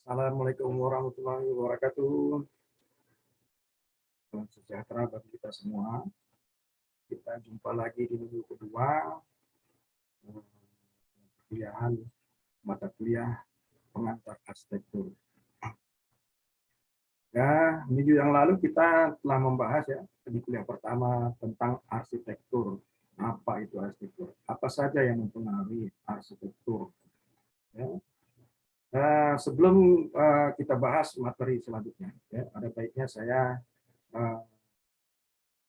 Assalamualaikum warahmatullahi wabarakatuh. Salam sejahtera bagi kita semua. Kita jumpa lagi di minggu kedua perkuliahan mata kuliah pengantar arsitektur. Ya, minggu yang lalu kita telah membahas ya di kuliah pertama tentang arsitektur. Apa itu arsitektur? Apa saja yang mempengaruhi arsitektur? Ya. Sebelum kita bahas materi selanjutnya, ya, ada baiknya saya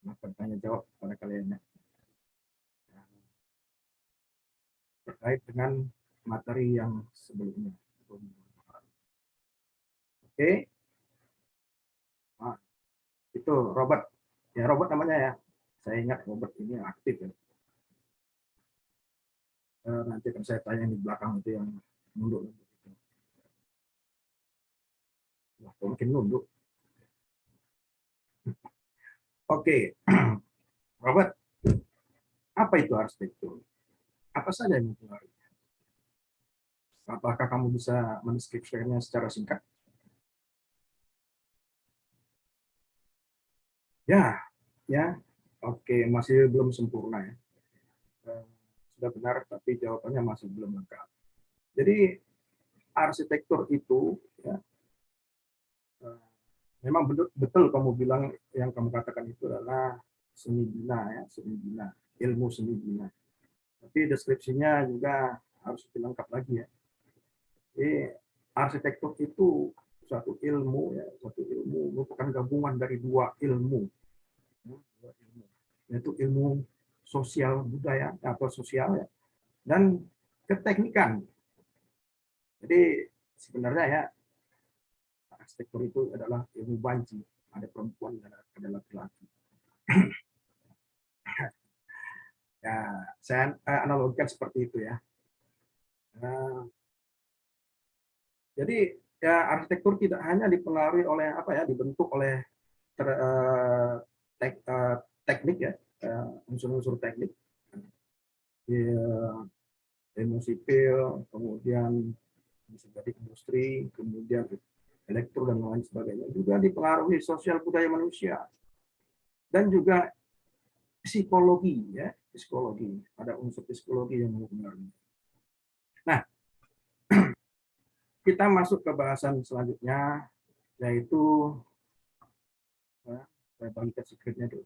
akan tanya jawab kepada kalian ya, terkait dengan materi yang sebelumnya. Oke, nah, itu Robert. Ya Robert namanya ya. Saya ingat Robert ini aktif ya. Nanti akan saya tanya di belakang itu yang nunduk. Wah, mungkin nunduk. Oke, Robert, apa itu arsitektur? Apa saja yang mempengaruhi? Apakah kamu bisa mendeskripsikannya secara singkat? Ya, ya. Oke, masih belum sempurna ya. Sudah benar, tapi jawabannya masih belum lengkap. Jadi arsitektur itu ya, memang betul kamu bilang yang kamu katakan itu adalah seni bina ya, seni bina, ilmu seni bina. Tapi deskripsinya juga harus dilengkap lagi ya. Jadi arsitektur itu suatu ilmu ya, suatu ilmu merupakan gabungan dari dua ilmu, yaitu ilmu sosial budaya atau sosial ya, dan keteknikan. Jadi sebenarnya ya arsitektur itu adalah ilmu banci, ada perempuan dan ada laki-laki. Ya, saya analogikan seperti itu ya. Jadi ya arsitektur tidak hanya dipengaruhi oleh apa ya, dibentuk oleh teknik ya, unsur-unsur teknik, ya, ilmu sipil, kemudian bisa jadi industri, kemudian elektro dan lain sebagainya, juga dipengaruhi sosial budaya manusia dan juga psikologi ya, psikologi, ada unsur psikologi yang mempengaruhi. Nah, kita masuk ke bahasan selanjutnya, yaitu saya bagikan skripnya dulu.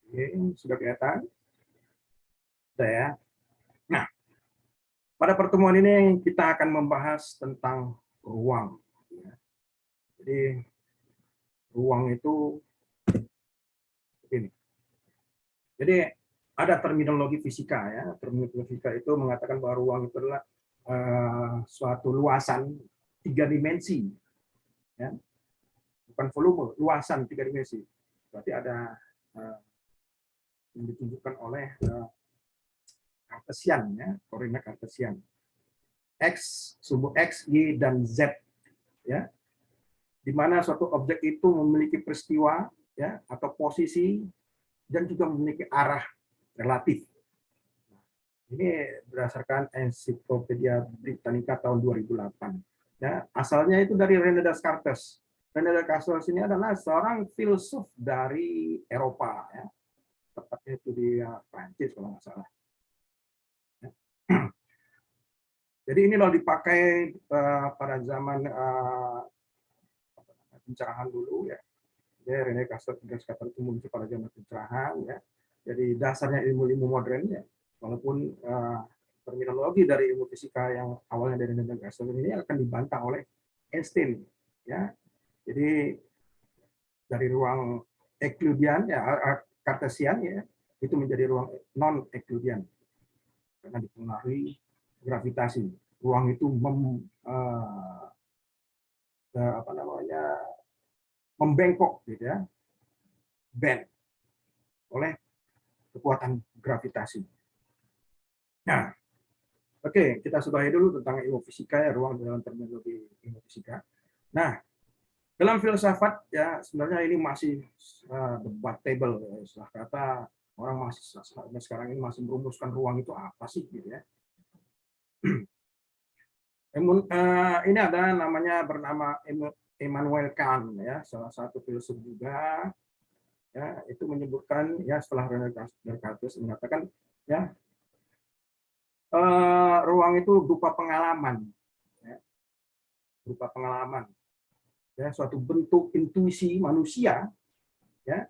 Oke, sudah kelihatan? Sudah ya. Nah, pada pertemuan ini kita akan membahas tentang ruang. Jadi ruang itu ini. Jadi ada terminologi fisika ya. Terminologi fisika itu mengatakan bahwa ruang itu adalah suatu luasan 3 dimensi, ya. Bukan volume, luasan 3 dimensi. Berarti ada yang ditunjukkan oleh Kartesian ya, koordinat Kartesian. X, sumbu X, Y, dan Z ya. Di mana suatu objek itu memiliki peristiwa ya atau posisi dan juga memiliki arah relatif. Ini berdasarkan Ensiklopedia Britannica tahun 2008. Ya, asalnya itu dari René Descartes. René Descartes ini adalah seorang filsuf dari Eropa ya. Tepatnya itu di Prancis kalau nggak salah. Jadi ini loh dipakai pada zaman pencerahan dulu ya. Jadi René Descartes itu muncul pada zaman pencerahan ya. Jadi dasarnya ilmu-ilmu modern ya. Walaupun terminologi dari ilmu fisika yang awalnya dari René Descartes ini akan dibantah oleh Einstein ya. Jadi dari ruang Euclidean ya, Cartesian ya, itu menjadi ruang non Euclidean karena dipengaruhi gravitasi. Ruang itu apa namanya, membengkok gitu ya, bend oleh kekuatan gravitasi. Nah, oke, kita sudahi dulu tentang ilmu fisika ya, ruang dalam terminologi ilmu fisika. Nah, Dalam filsafat ya sebenarnya ini masih debatable ya, istilah kata orang masih sampai sekarang ini masih merumuskan ruang itu apa sih gitu ya. Ini ada namanya bernama Immanuel Kant ya, salah satu filsuf juga ya, itu menyebutkan ya setelah René Descartes mengatakan ya ruang itu berupa pengalaman ya, berupa pengalaman ya, suatu bentuk intuisi manusia ya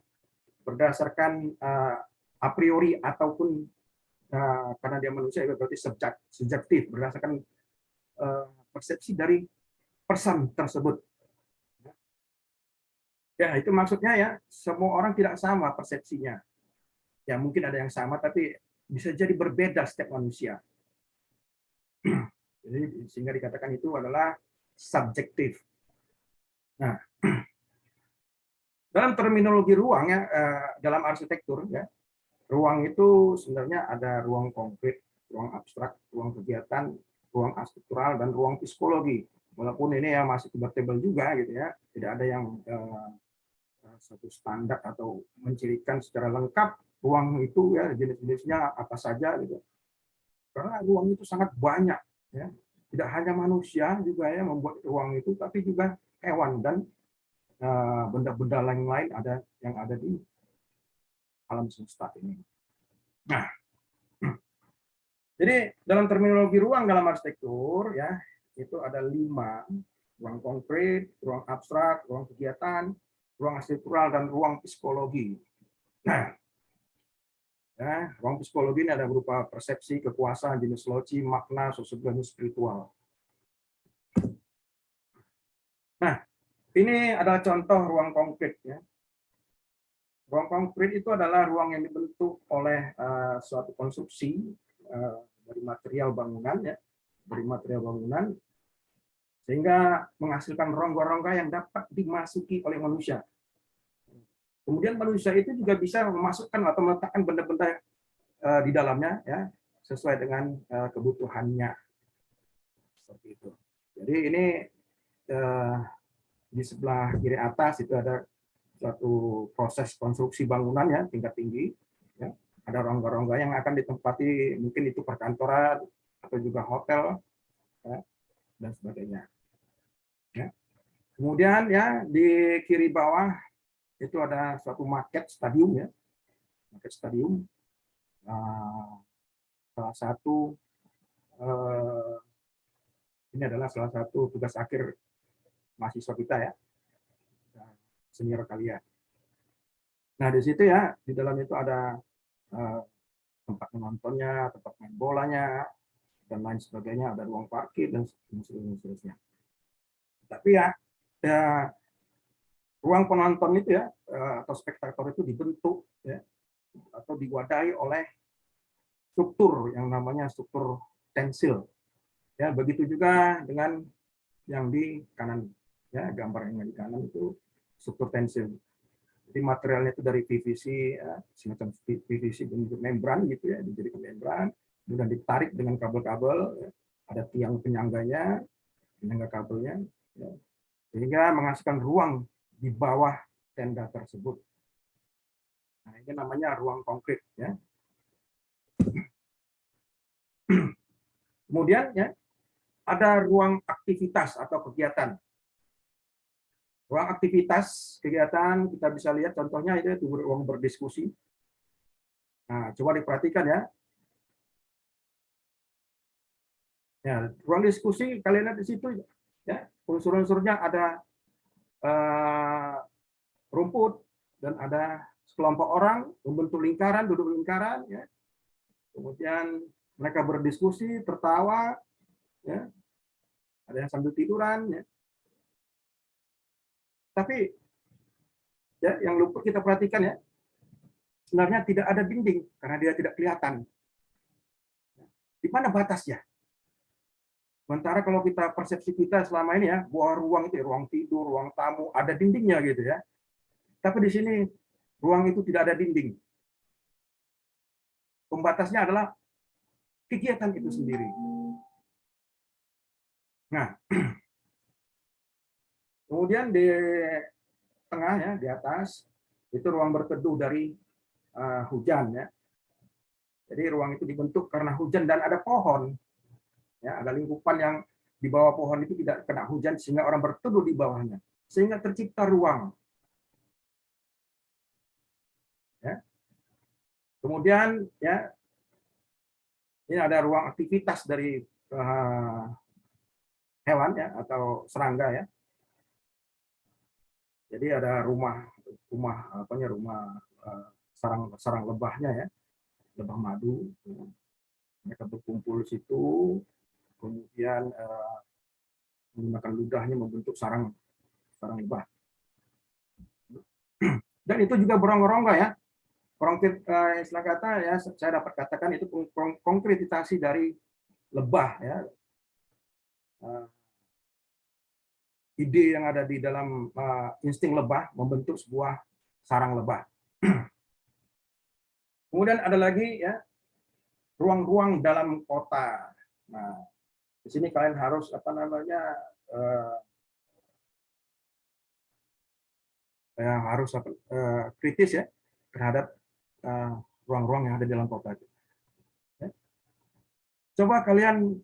berdasarkan a priori ataupun karena dia manusia itu berarti subjektif berdasarkan persepsi dari person tersebut. Ya, itu maksudnya ya, semua orang tidak sama persepsinya. Ya, mungkin ada yang sama tapi bisa jadi berbeda setiap manusia. Jadi sehingga dikatakan itu adalah subjektif. Nah, dalam terminologi ruang ya, dalam arsitektur ya, ruang itu sebenarnya ada ruang konkret, ruang abstrak, ruang kegiatan, ruang arsitektural, dan ruang psikologi. Walaupun ini ya masih debatable juga gitu ya, tidak ada yang satu standar atau mencirikan secara lengkap ruang itu ya jenis-jenisnya apa saja gitu. Karena ruang itu sangat banyak ya. Tidak hanya manusia juga ya membuat ruang itu, tapi juga hewan dan benda-benda lain-lain ada yang ada di alam semesta ini. Nah, jadi dalam terminologi ruang dalam arsitektur ya itu ada 5: ruang konkret, ruang abstrak, ruang kegiatan, ruang arsitektural, dan ruang psikologi. Nah, ya, ruang psikologi ini ada berupa persepsi, kekuasaan, jenis loci, makna, sosiologi, spiritual. Nah, ini adalah contoh ruang konkret ya. Ruang konkret itu adalah ruang yang dibentuk oleh suatu konstruksi dari material bangunan ya, dari material bangunan sehingga menghasilkan rongga-rongga yang dapat dimasuki oleh manusia. Kemudian manusia itu juga bisa memasukkan atau meletakkan benda-benda di dalamnya ya sesuai dengan kebutuhannya seperti itu. Jadi ini di sebelah kiri atas itu ada suatu proses konstruksi bangunan ya tingkat tinggi ya. Ada rongga-rongga yang akan ditempati, mungkin itu perkantoran atau juga hotel ya, dan sebagainya ya. Kemudian ya di kiri bawah itu ada suatu maket stadium ya, maket stadium. Salah satu ini adalah salah satu tugas akhir mahasiswa kita ya, senior kalian. Nah di situ ya di dalam itu ada tempat menontonnya, tempat main bolanya, dan lain sebagainya, ada ruang parkir dan seterusnya. Tapi ya ruang penonton itu ya atau spektator itu dibentuk ya atau diwadahi oleh struktur yang namanya struktur tensil. Ya, begitu juga dengan yang di kanan ya, gambar yang di kanan itu struktur tensil. Jadi materialnya itu dari PVC ya, semacam PVC bentuk membran gitu ya, dijadikan membran, kemudian ditarik dengan kabel-kabel ya. Ada tiang penyangganya, penyangga kabelnya ya, sehingga menghasilkan ruang di bawah tenda tersebut. Nah, ini namanya ruang konkret ya. Kemudian ya ada ruang aktivitas atau kegiatan. Ruang aktivitas kegiatan kita bisa lihat contohnya itu ruang berdiskusi. Nah, coba diperhatikan ya. Ya, ruang diskusi kalian lihat di situ ya, unsur-unsurnya ada rumput dan ada sekelompok orang membentuk lingkaran, duduk lingkaran ya. Kemudian mereka berdiskusi, tertawa ya. Ada yang sambil tiduran ya. Tapi ya yang luput kita perhatikan ya, sebenarnya tidak ada dinding karena dia tidak kelihatan. Di mana batasnya? Sementara kalau kita persepsi kita selama ini ya, bahwa ruang itu ruang tidur, ruang tamu ada dindingnya gitu ya. Tapi di sini ruang itu tidak ada dinding. Pembatasnya adalah kegiatan itu sendiri. Nah, Kemudian di tengah ya, di atas itu ruang berteduh dari hujan ya. Jadi ruang itu dibentuk karena hujan dan ada pohon. Ya, ada lingkupan yang di bawah pohon itu tidak kena hujan sehingga orang berteduh di bawahnya. Sehingga tercipta ruang. Ya. Kemudian ya ini ada ruang aktivitas dari hewan ya atau serangga ya. Jadi ada rumah sarang sarang lebahnya ya, lebah madu. Mereka berkumpul di situ, kemudian menggunakan ludahnya membentuk sarang lebah. Dan itu juga berongga-rongga ya. Istilah kata ya, saya dapat katakan itu konkretisasi dari lebah ya. Ide yang ada di dalam insting lebah membentuk sebuah sarang lebah. Kemudian ada lagi ya ruang-ruang dalam kota. Nah, di sini kalian harus harus kritis ya terhadap ruang-ruang yang ada di dalam kota. Ya. Coba kalian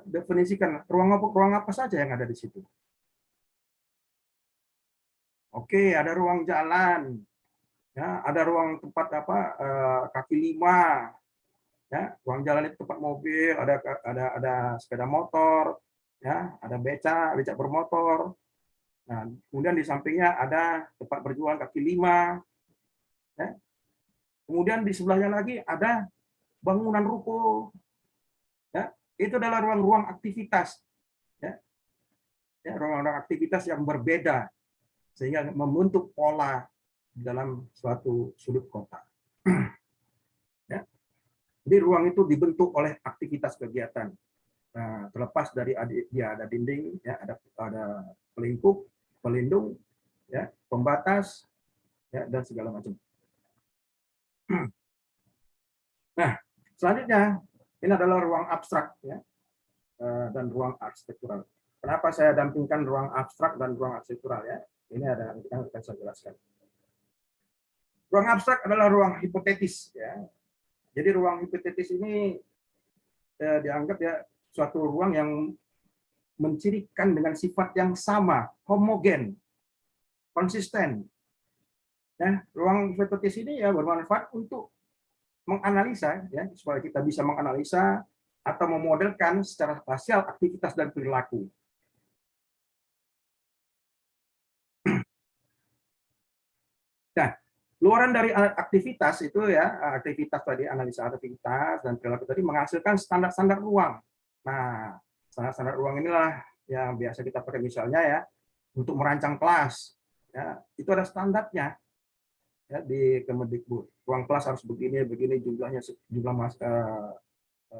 definisikan ruang apa saja yang ada di situ. Oke, ada ruang jalan, ya, ada ruang tempat kaki lima, ya, ruang jalan itu tempat mobil, ada sepeda motor, ya, ada becak bermotor. Nah, kemudian di sampingnya ada tempat berjualan kaki lima, ya. Kemudian di sebelahnya lagi ada bangunan ruko, ya, itu adalah ruang-ruang aktivitas, ya, ruang-ruang aktivitas yang berbeda sehingga membentuk pola dalam suatu sudut kota. Ya. Jadi ruang itu dibentuk oleh aktivitas kegiatan. Nah, terlepas dari dia ada dinding, ya, ada pelingkup, pelindung, ya, pembatas, ya, dan segala macam. Nah, selanjutnya ini adalah ruang abstrak ya, dan ruang arsitektural. Kenapa saya dampingkan ruang abstrak dan ruang arsitektural ya? Ini ada yang akan saya jelaskan. Ruang abstrak adalah ruang hipotetis ya. Jadi ruang hipotetis ini dianggap ya suatu ruang yang mencirikan dengan sifat yang sama, homogen, konsisten. Ya, ruang hipotetis ini ya bermanfaat untuk menganalisa ya supaya kita bisa menganalisa atau memodelkan secara spasial aktivitas dan perilaku. Nah, luaran dari aktivitas itu ya, aktivitas tadi, analisa aktivitas dan perilaku tadi menghasilkan standar-standar ruang. Nah, standar-standar ruang inilah yang biasa kita pakai misalnya ya untuk merancang kelas. Ya, itu ada standarnya ya di Kemendikbud. Ruang kelas harus begini, jumlah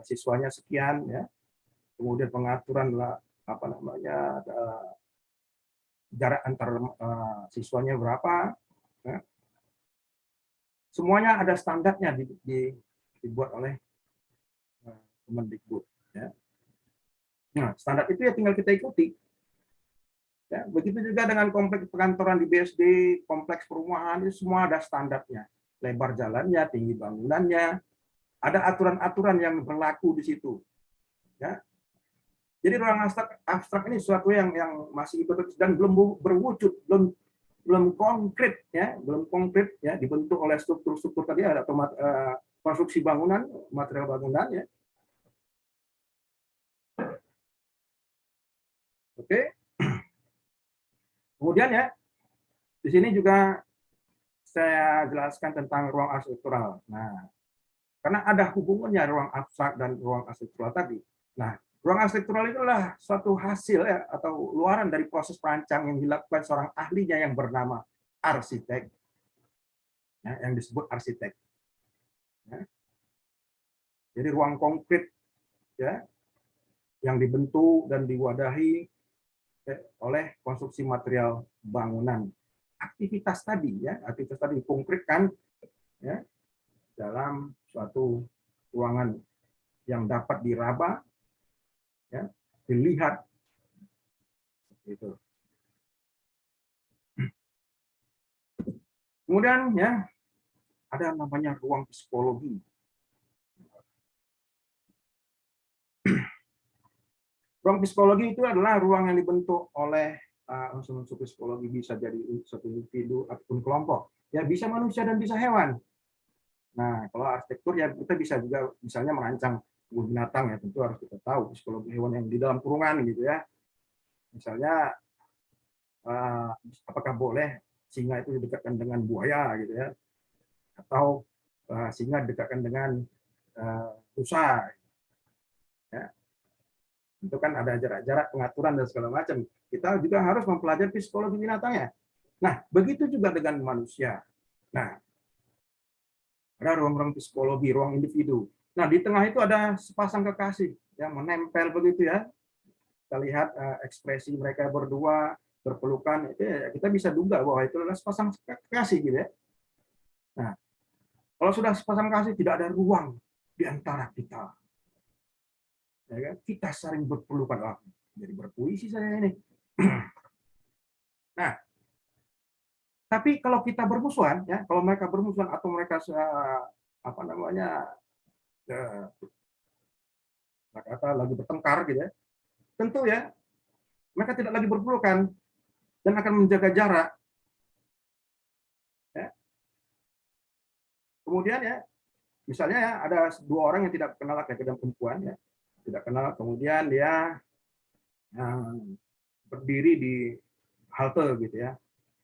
siswanya sekian ya. Kemudian pengaturan jarak antar siswanya berapa. Ya. Semuanya ada standarnya dibuat oleh Kemendikbud. Ya. Nah, standar itu ya tinggal kita ikuti. Ya, begitu juga dengan kompleks perkantoran di BSD, kompleks perumahan, itu semua ada standarnya. Lebar jalannya, tinggi bangunannya, ada aturan-aturan yang berlaku di situ. Ya. Jadi ruang abstrak ini sesuatu yang masih hipotetis dan belum berwujud, belum konkret ya, dibentuk oleh struktur-struktur tadi ada konstruksi bangunan, material bangunan ya. Oke. Kemudian ya di sini juga saya jelaskan tentang ruang arsitektural. Nah, karena ada hubungannya ruang abstrak dan ruang arsitektural tadi. Nah, ruang arsitektural itulah suatu hasil ya, atau luaran dari proses perancang yang dilakukan seorang ahlinya yang bernama arsitek, ya, yang disebut arsitek. Ya. Jadi ruang konkret ya, yang dibentuk dan diwadahi oleh konstruksi material bangunan. Aktivitas tadi dikonkretkan ya, dalam suatu ruangan yang dapat diraba, ya, dilihat, gitu. Kemudian ya ada namanya ruang psikologi. Ruang psikologi itu adalah ruang yang dibentuk oleh unsur-unsur psikologi, bisa jadi satu individu ataupun kelompok. Ya bisa manusia dan bisa hewan. Nah, kalau arsitektur ya kita bisa juga misalnya merancang kebun binatang, ya tentu harus kita tahu psikologi hewan yang di dalam kurungan gitu ya. Misalnya apakah boleh singa itu didekatkan dengan buaya gitu ya, atau singa didekatkan dengan rusa ya. Itu kan ada jarak-jarak pengaturan dan segala macam. Kita juga harus mempelajari psikologi binatangnya. Nah, begitu juga dengan manusia. Nah, ada ruang-ruang psikologi, ruang individu. Nah, di tengah itu ada sepasang kekasih yang menempel begitu ya. Kita lihat ekspresi mereka berdua berpelukan, itu ya, kita bisa duga bahwa itu adalah sepasang kekasih gitu ya. Nah, kalau sudah sepasang kekasih tidak ada ruang di antara kita. Ya kan? Kita saling berpelukan. Jadi berpuisi saya ini. Nah, tapi kalau kita bermusuhan, ya, kalau mereka bermusuhan atau mereka apa namanya kata lagi bertengkar gitu ya, tentu ya mereka tidak lagi berpelukan dan akan menjaga jarak. Ya. Kemudian ya, misalnya ya ada dua orang yang tidak kenal laki-laki dan perempuan ya, tidak kenal, kemudian dia berdiri di halte gitu ya,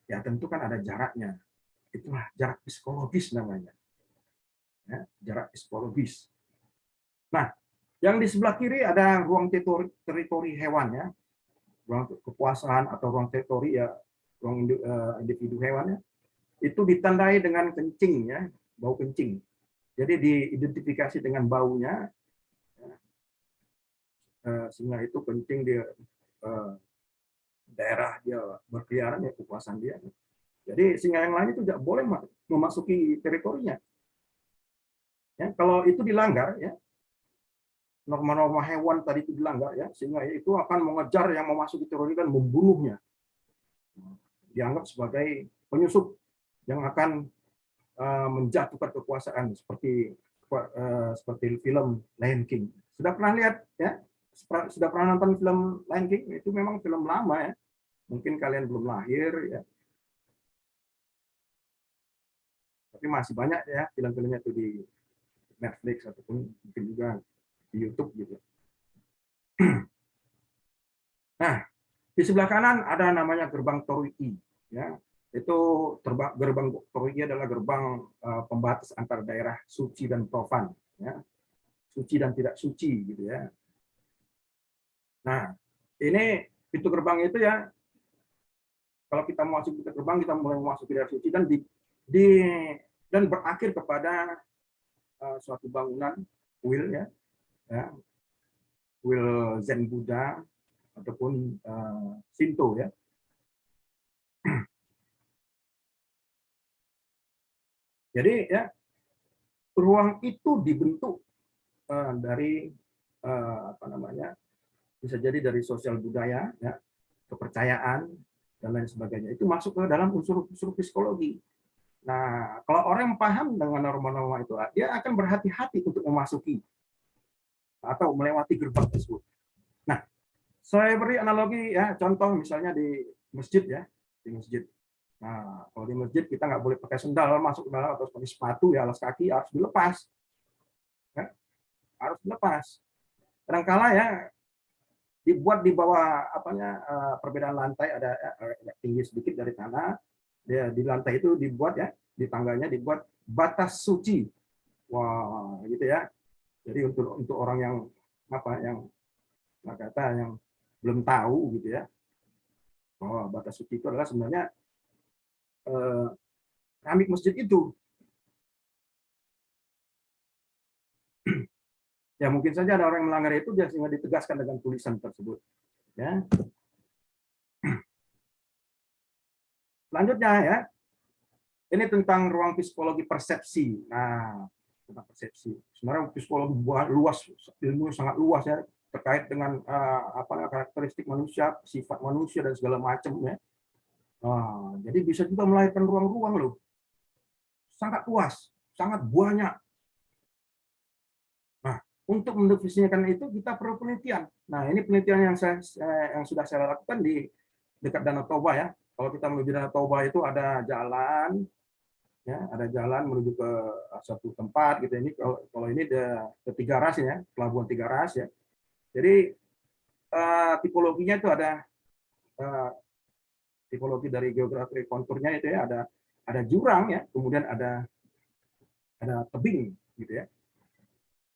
ya tentu kan ada jaraknya. Itulah jarak psikologis namanya. Ya, jarak psikologis. Nah, yang di sebelah kiri ada ruang teritori hewan ya, ruang kekuasaan atau ruang teritori ya, ruang individu hewan ya. Itu ditandai dengan kencing ya, bau kencing. Jadi diidentifikasi dengan baunya, sehingga itu kencing di daerah dia berkeliaran ya, kekuasaan dia. Jadi singa yang lain itu tidak boleh memasuki teritorinya. Ya, kalau itu dilanggar ya, norma-norma hewan tadi itu dilanggar ya, sehingga itu akan mengejar yang memasuki teritori dan membunuhnya. Dianggap sebagai penyusup yang akan menjatuhkan kekuasaan seperti film Lion King. Sudah pernah lihat ya? Sudah pernah nonton film Lion King? Itu memang film lama ya. Mungkin kalian belum lahir ya. Tapi masih banyak ya film-filmnya itu di Netflix ataupun mungkin juga di YouTube gitu. Nah, di sebelah kanan ada namanya gerbang Torii ya. Itu gerbang Torii adalah gerbang pembatas antar daerah suci dan profan ya. Suci dan tidak suci gitu ya. Nah, ini pintu gerbang itu ya, kalau kita mau masuk pintu gerbang, kita mulai masuk daerah suci dan dan berakhir kepada suatu bangunan kuil ya, kuil Zen Buddha ataupun Shinto ya. Jadi ya, ruang itu dibentuk dari apa namanya, bisa jadi dari sosial budaya ya, kepercayaan dan lain sebagainya. Itu masuk ke dalam unsur-unsur psikologi. Nah, kalau orang yang paham dengan norma-norma itu, dia akan berhati-hati untuk memasuki atau melewati gerbang tersebut. Nah, saya beri analogi ya, contoh misalnya di masjid ya, di masjid. Nah, kalau di masjid kita nggak boleh pakai sendal masuk ke dalam atau pakai sepatu ya, alas kaki harus dilepas, ya, harus dilepas. Kadang-kala ya dibuat di bawah apanya perbedaan lantai ada tinggi sedikit dari tanah. Dia di lantai itu dibuat ya, di tangganya dibuat batas suci. Wah, gitu ya. Jadi untuk orang yang apa yang kata yang belum tahu gitu ya, bahwa batas suci itu adalah sebenarnya keramik masjid itu. Ya mungkin saja ada orang yang melanggar itu, dia sehingga ditegaskan dengan tulisan tersebut. Ya. Selanjutnya ya, ini tentang ruang psikologi persepsi. Nah, tentang persepsi. Sebenarnya psikologi luas, ilmu sangat luas ya, terkait dengan apa karakteristik manusia, sifat manusia dan segala macam ya. Jadi bisa juga melahirkan ruang-ruang loh. sangat luas, sangat banyak. Nah, untuk mendefinisikan itu kita perlu penelitian. Nah, ini penelitian yang sudah saya lakukan di dekat Danau Toba ya. Kalau kita menuju Danau Toba itu ada jalan, ya, ada jalan menuju ke satu tempat gitu. Ini kalau ini ke Tiga Ras ya, Pelabuhan Tiga Ras ya. Jadi tipologinya itu ada tipologi dari geografi konturnya itu ya, ada jurang ya, kemudian ada tebing gitu ya.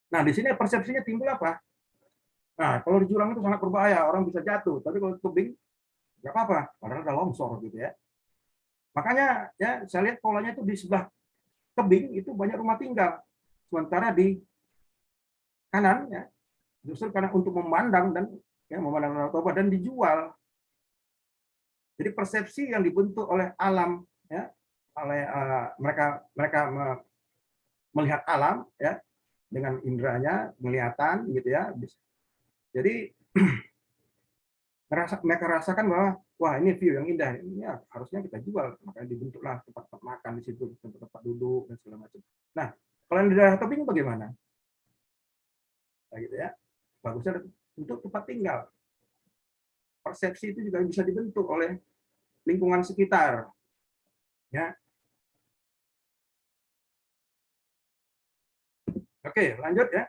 Nah, di sini persepsinya timbul apa? Nah, kalau di jurang itu sangat berbahaya, orang bisa jatuh. Tapi kalau di tebing, nggak apa-apa, padahal ada longsor gitu ya. Makanya ya saya lihat polanya itu di sebelah tebing itu banyak rumah tinggal. Sementara di kanan ya, justru karena untuk memandang dan ya memandang Danau Toba dan dijual. Jadi persepsi yang dibentuk oleh alam ya, oleh mereka melihat alam ya dengan inderanya, penglihatan gitu ya. Jadi mereka rasakan bahwa wah ini view yang indah, ini ya, harusnya kita jual, makanya dibentuklah tempat-tempat makan di situ, tempat-tempat duduk dan segala macam. Nah, kalau yang di daerah tebing bagaimana? Nah, gitu ya, bagusnya untuk tempat tinggal. Persepsi itu juga bisa dibentuk oleh lingkungan sekitar. Ya, oke, lanjut ya.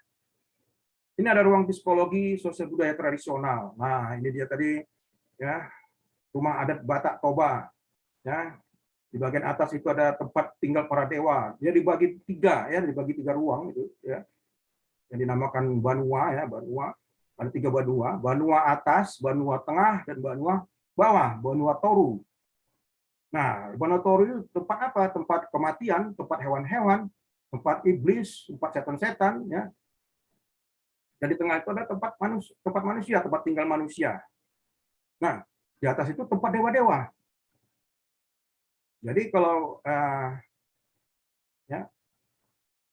Ini ada ruang psikologi sosial budaya tradisional. Nah, ini dia tadi ya, rumah adat Batak Toba. Ya, di bagian atas itu ada tempat tinggal para dewa. Dia dibagi tiga ya, dibagi tiga ruang itu ya. Yang dinamakan Banua ya, Banua. Ada tiga Banua, Banua atas, Banua tengah, dan Banua bawah, Banua Toru. Nah, Banua Toru itu tempat apa? Tempat kematian, tempat hewan-hewan, tempat iblis, tempat setan-setan ya. Dan di tengah itu ada tempat manusia, tempat tinggal manusia. Nah, di atas itu tempat dewa-dewa. Jadi kalau ya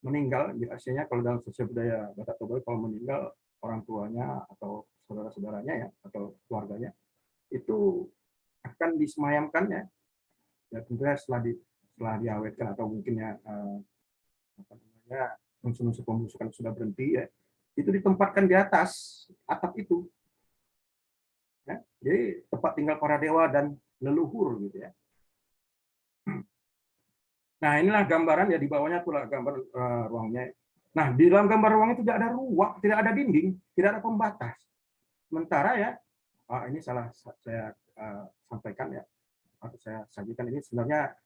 meninggal, biasanya kalau dalam sosial budaya Batak Toba kalau meninggal orang tuanya atau saudara-saudaranya ya atau keluarganya itu akan disemayamkan ya, ya tentunya setelah diawetkan atau mungkin ya apa namanya unsur-unsur pembusukan sudah berhenti ya, itu ditempatkan di atas atap itu ya. Jadi tempat tinggal para dewa dan leluhur gitu ya. Nah, inilah gambaran ya, di bawahnya itulah gambar ruangnya. Nah, di dalam gambar ruang itu tidak ada ruang, tidak ada dinding, tidak ada pembatas. Sementara ya, ini salah saya sampaikan ya, atau saya sajikan ini sebenarnya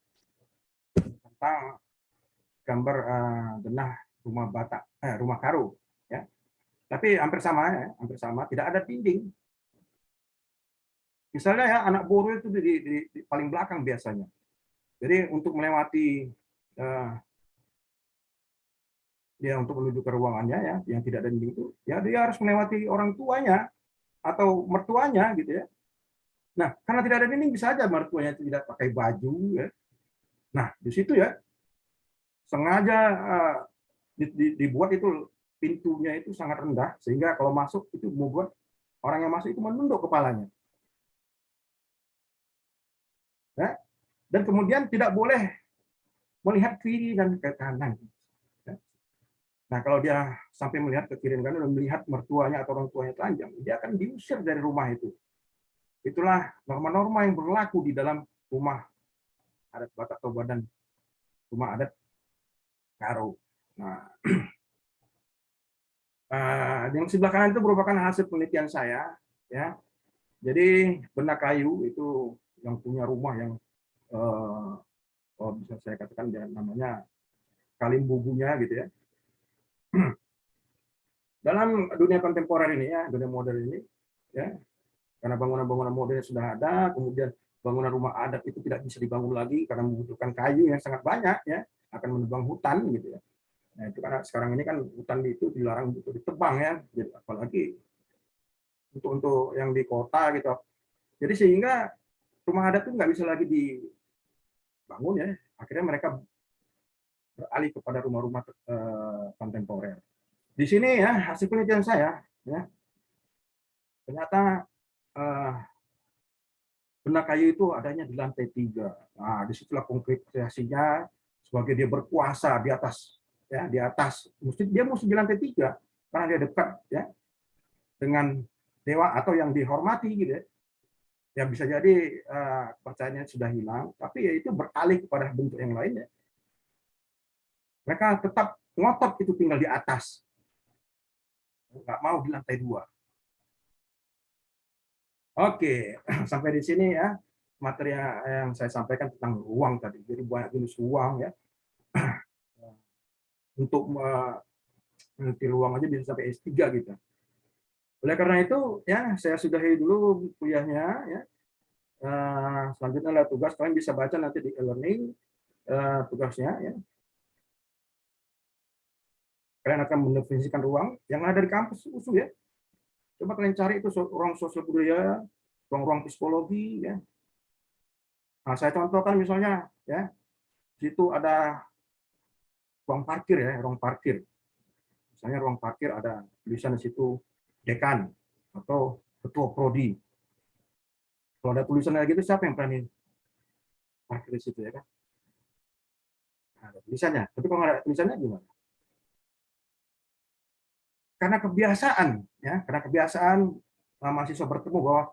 tentang gambar denah rumah Batak, rumah Karo ya. Tapi hampir sama ya, hampir sama, tidak ada dinding. Misalnya ya, anak boro itu di paling belakang biasanya. Jadi untuk melewati dia untuk menuju ke ruangannya ya, yang tidak ada dinding itu, ya dia harus melewati orang tuanya atau mertuanya gitu ya. Nah, karena tidak ada dinding bisa aja mertuanya itu tidak pakai baju ya. Nah, di situ ya sengaja dibuat itu pintunya itu sangat rendah sehingga kalau masuk itu membuat orang yang masuk itu menunduk kepalanya. Ya. Dan kemudian tidak boleh melihat kiri dan ke kanan. Ya. Nah, kalau dia sampai melihat ke kiri dan kanan dan melihat mertuanya atau orang tuanya telanjang, dia akan diusir dari rumah itu. Itulah norma-norma yang berlaku di dalam rumah adat Batak Toba dan rumah adat Karo. Nah, yang sebelah kanan itu merupakan hasil penelitian saya. Ya, jadi benda kayu itu yang punya rumah yang bisa saya katakan ya, namanya kalimbubunya gitu ya. Dalam dunia kontemporer ini ya, dunia modern ini, ya, karena bangunan-bangunan modern sudah ada, kemudian bangunan rumah adat itu tidak bisa dibangun lagi karena membutuhkan kayu yang sangat banyak ya, akan menebang hutan gitu ya. Nah, itu karena sekarang ini kan hutan itu dilarang untuk ditebang ya, jadi apalagi untuk yang di kota gitu. Jadi sehingga rumah adat itu nggak bisa lagi dibangun ya, akhirnya mereka beralih kepada rumah-rumah kontemporer. Di sini ya hasil penelitian saya ya, ternyata benda kayu itu adanya di lantai 3. Nah, disitulah konkretisasinya sebagai dia berkuasa di atas, ya, di atas, dia mesti di lantai 3 karena dia dekat, ya, dengan dewa atau yang dihormati, gitu ya. Ya bisa jadi kepercayaannya sudah hilang, tapi ya itu beralih kepada bentuk yang lain, ya. Mereka tetap ngotot itu tinggal di atas, nggak mau di lantai 2. Oke, sampai di sini ya materi yang saya sampaikan tentang ruang tadi. Jadi banyak jenis ruang, ya. Untuk meneliti ruang aja bisa sampai S3 gitu. Oleh karena itu, ya saya sudahi dulu kuliahnya, ya. Selanjutnya adalah tugas, kalian bisa baca nanti di e-learning tugasnya, ya. Kalian akan mendefinisikan ruang yang ada di kampus USU, ya. Coba kalian cari itu ruang sosial budaya, ruang-ruang psikologi, ya. Nah, saya contohkan misalnya, ya, di situ ada ruang parkir, ya, ruang parkir. Misalnya ruang parkir ada tulisan di situ dekan atau ketua prodi. Kalau ada tulisan kayak gitu, siapa yang berani parkir di situ, ya kan? Nah, ada tulisannya. Tapi kalau nggak ada tulisannya gimana? Karena kebiasaan, ya, karena kebiasaan mahasiswa bertemu bahwa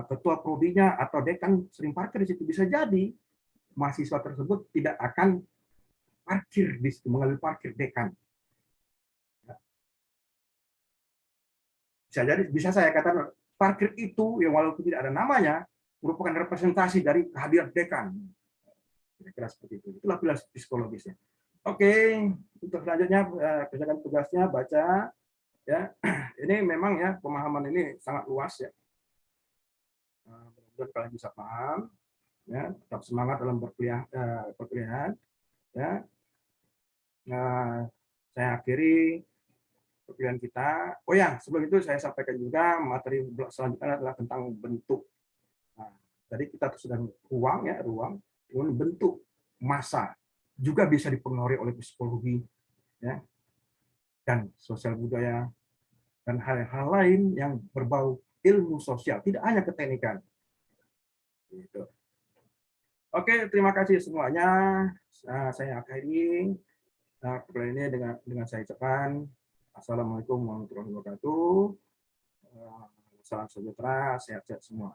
ketua prodinya atau dekan sering parkir di situ, bisa jadi mahasiswa tersebut tidak akan parkir di situ, mengambil parkir dekan. Bisa jadi, bisa saya katakan parkir itu yang walaupun tidak ada namanya merupakan representasi dari kehadiran dekan. Kira-kira seperti itu. Itulah psikologisnya. Oke, untuk selanjutnya kerjakan tugasnya, baca, ya. Ini memang, ya, pemahaman ini sangat luas, ya. Mudah-mudahan kalian bisa paham, ya. Tetap semangat dalam perkuliahan, ya. Nah, saya akhiri perkuliahan kita. Oh ya, sebelum itu saya sampaikan juga materi selanjutnya adalah tentang bentuk. Nah, tadi kita sudah ruang, ya, ruang, bentuk, massa juga bisa dipengaruhi oleh psikologi, ya, dan sosial budaya dan hal-hal lain yang berbau ilmu sosial, tidak hanya keteknikan. Gitu. Oke, terima kasih semuanya. Saya akhiri perkuliahan ini dengan saya ucapkan assalamualaikum warahmatullahi wabarakatuh. Salam sejahtera, sehat-sehat semua.